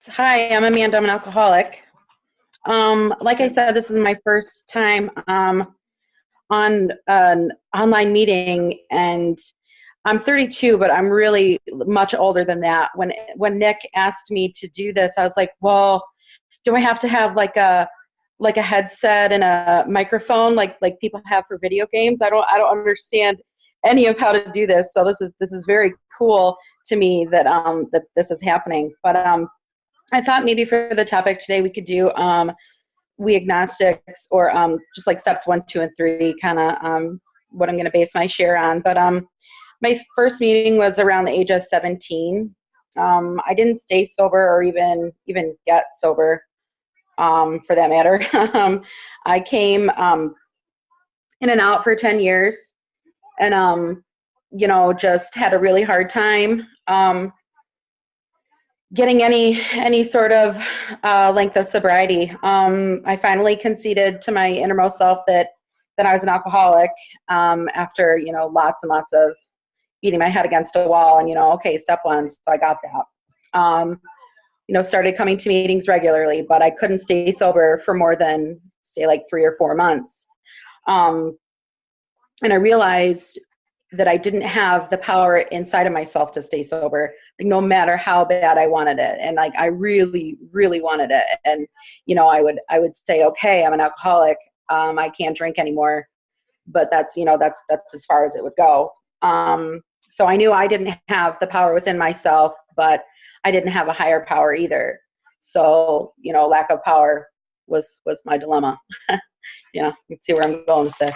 Hi, I'm Amanda. I'm an alcoholic. Like I said, this is my first time on an online meeting, and I'm 32, but I'm really much older than that. When Nick asked me to do this, I was like, "Well, do I have to have like a headset and a microphone like people have for video games? I don't understand any of how to do this. So this is very cool to me that this is happening. But I thought maybe for the topic today we could do we agnostics or just like steps 1, 2, and 3, kind of what I'm going to base my share on. But my first meeting was around the age of 17. I didn't stay sober or even get sober, for that matter. I came in and out for 10 years, and just had a really hard time getting any sort of length of sobriety. I finally conceded to my innermost self that I was an alcoholic, after lots and lots of beating my head against a wall. And okay, step one, so I got that. Started coming to meetings regularly, but I couldn't stay sober for more than, say, like 3 or 4 months. And I realized that I didn't have the power inside of myself to stay sober, like no matter how bad I wanted it. And like, I really, really wanted it. And, I would say, okay, I'm an alcoholic. I can't drink anymore, but that's as far as it would go. So I knew I didn't have the power within myself, but I didn't have a higher power either. So, lack of power was my dilemma. You can see where I'm going with this.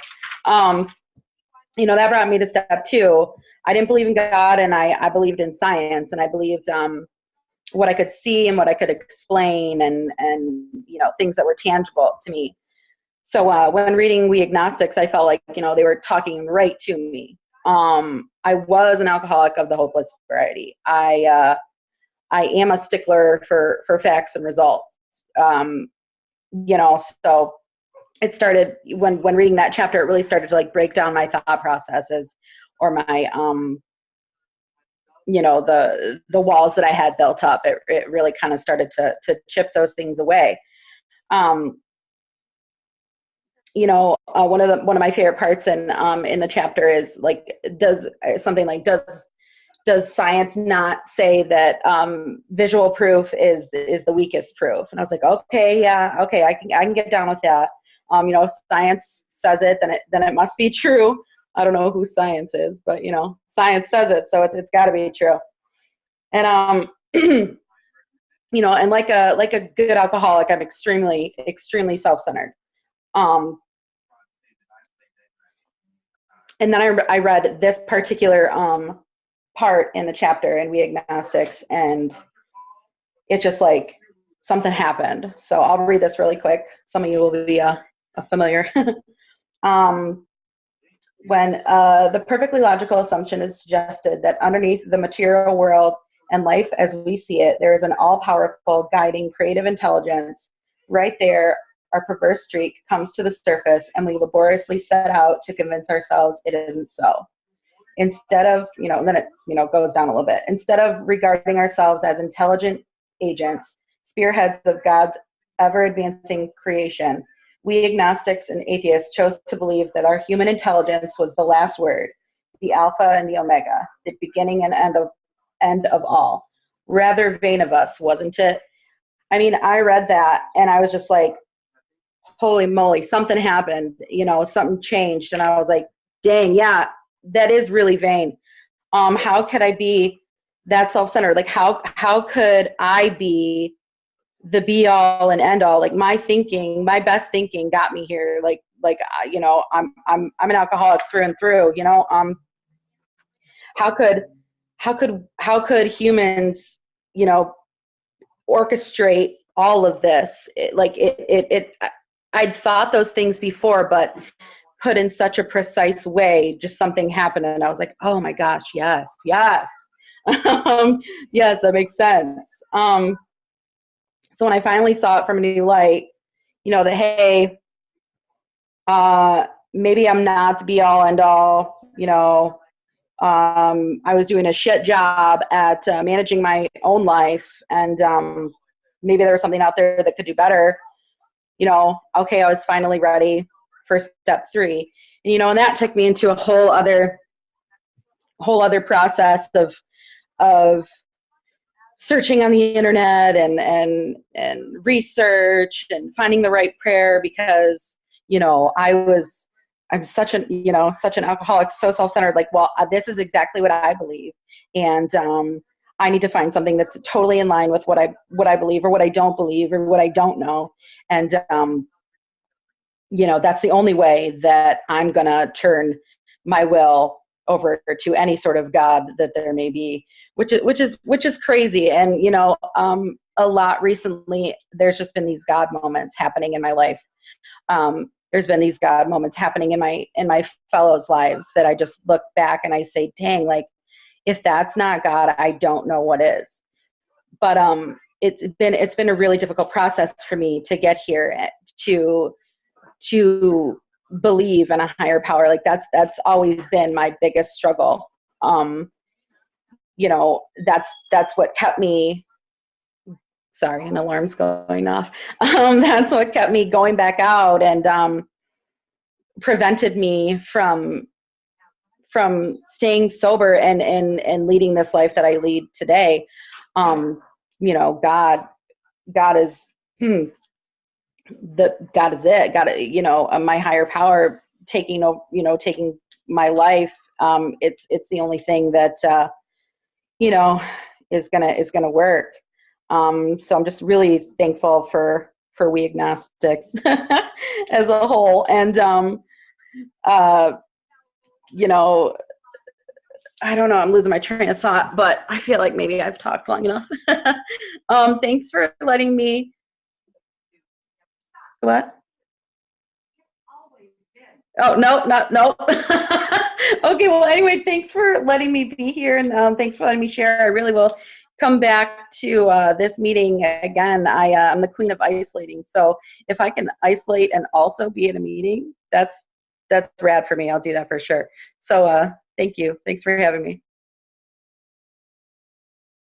That brought me to step 2. I didn't believe in God, and I believed in science, and I believed what I could see and what I could explain, and things that were tangible to me. So when reading We Agnostics, I felt like they were talking right to me. I was an alcoholic of the hopeless variety. I am a stickler for facts and results. So it started when reading that chapter, it really started to like break down my thought processes, or my the walls that I had built up. It really kind of started to chip those things away. One of my favorite parts in the chapter is like, does science not say that visual proof is the weakest proof? And I was like, okay, yeah, okay, I can get down with that. If science says it, then it must be true. I don't know who science is, but science says it, so it's got to be true. And and like a good alcoholic, I'm extremely, extremely self-centered. And then I read this particular part in the chapter in We Agnostics, and it just like something happened. So I'll read this really quick. Some of you will be familiar. When the perfectly logical assumption is suggested that underneath the material world and life as we see it, there is an all-powerful, guiding, creative intelligence. Right there, our perverse streak comes to the surface, and we laboriously set out to convince ourselves it isn't so. Instead of, then it, goes down a little bit. Instead of regarding ourselves as intelligent agents, spearheads of God's ever-advancing creation, we agnostics and atheists chose to believe that our human intelligence was the last word, the alpha and the omega, the beginning and end of all. Rather vain of us, wasn't it? I mean, I read that and I was just like, holy moly, something happened, something changed. And I was like, dang, yeah, that is really vain. How could I be that self-centered? Like, how could I be the be all and end all? Like, my best thinking got me here. I'm an alcoholic through and through. How could humans, orchestrate all of this? I'd thought those things before, but put in such a precise way, just something happened, and I was like, oh my gosh, yes. Yes, that makes sense. So when I finally saw it from a new light, that, hey, maybe I'm not the be all end all, I was doing a shit job at managing my own life, and maybe there was something out there that could do better, okay, I was finally ready for step 3. And, and that took me into a whole other process of searching on the internet and research and finding the right prayer, because, I'm such an alcoholic, so self-centered, like, well, this is exactly what I believe. And, I need to find something that's totally in line with what I believe, or what I don't believe, or what I don't know. And, that's the only way that I'm going to turn my will over to any sort of God that there may be, which is crazy. And, a lot recently, there's just been these God moments happening in my life. There's been these God moments happening in my fellows' lives that I just look back and I say, dang, like, if that's not God, I don't know what is. But it's been a really difficult process for me to get here, to believe in a higher power. Like, that's always been my biggest struggle. That's what kept me, sorry, an alarm's going off. That's what kept me going back out, and prevented me from staying sober and leading this life that I lead today. God is God is it. God, my higher power taking my life. It's the only thing that is gonna work. So I'm just really thankful for we agnostics as a whole. And I don't know, I'm losing my train of thought, but I feel like maybe I've talked long enough. Thanks for letting me. What? Oh, no. Okay, well, anyway, thanks for letting me be here, and thanks for letting me share. I really will come back to this meeting again. I'm the queen of isolating, so if I can isolate and also be at a meeting, that's rad for me. I'll do that for sure. So thank you. Thanks for having me.